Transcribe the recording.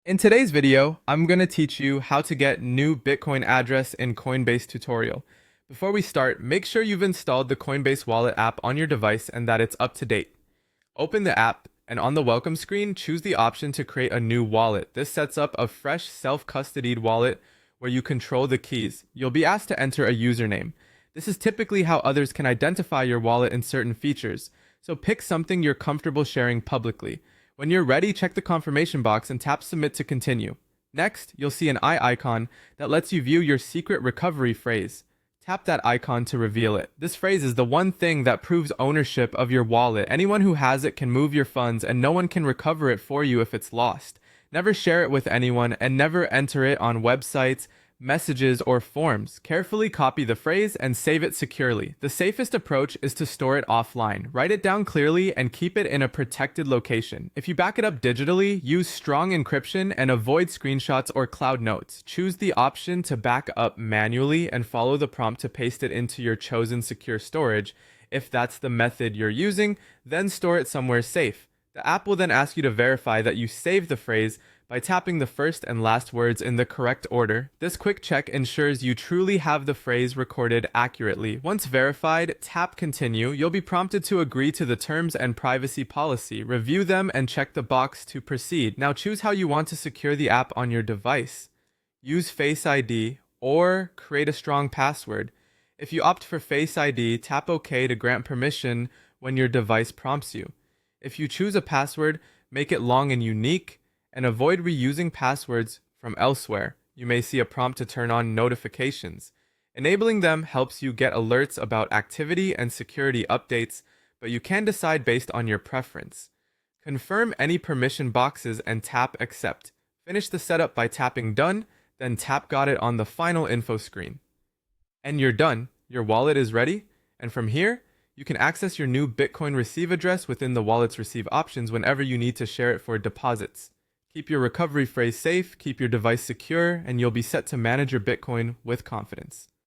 In today's video, I'm going to teach you how to get new Bitcoin address in Coinbase tutorial. Before we start, make sure you've installed the Coinbase Wallet app on your device and that it's up to date. Open the app and on the welcome screen, choose the option to create a new wallet. This sets up a fresh self-custodied wallet where you control the keys. You'll be asked to enter a username. This is typically how others can identify your wallet in certain features, so pick something you're comfortable sharing publicly. When you're ready, check the confirmation box and tap Submit to continue. Next, you'll see an eye icon that lets you view your secret recovery phrase. Tap that icon to reveal it. This phrase is the one thing that proves ownership of your wallet. Anyone who has it can move your funds and no one can recover it for you if it's lost. Never share it with anyone and never enter it on websites, messages, or forms. Carefully copy the phrase and save it securely. The safest approach is to store it offline. Write it down clearly and keep it in a protected location. If you back it up digitally, use strong encryption and avoid screenshots or cloud notes. Choose the option to back up manually and follow the prompt to paste it into your chosen secure storage. If that's the method you're using, then store it somewhere safe. The app will then ask you to verify that you saved the phrase by tapping the first and last words in the correct order. This quick check ensures you truly have the phrase recorded accurately. Once verified, tap Continue. You'll be prompted to agree to the terms and privacy policy. Review them and check the box to proceed. Now choose how you want to secure the app on your device. Use Face ID or create a strong password. If you opt for Face ID, tap OK to grant permission when your device prompts you. If you choose a password, make it long and unique, and avoid reusing passwords from elsewhere. You may see a prompt to turn on notifications. Enabling them helps you get alerts about activity and security updates, but you can decide based on your preference. Confirm any permission boxes and tap Accept. Finish the setup by tapping Done, then tap Got It on the final info screen. And you're done. Your wallet is ready, and from here, you can access your new Bitcoin Receive address within the wallet's Receive options whenever you need to share it for deposits. Keep your recovery phrase safe, keep your device secure, and you'll be set to manage your Bitcoin with confidence.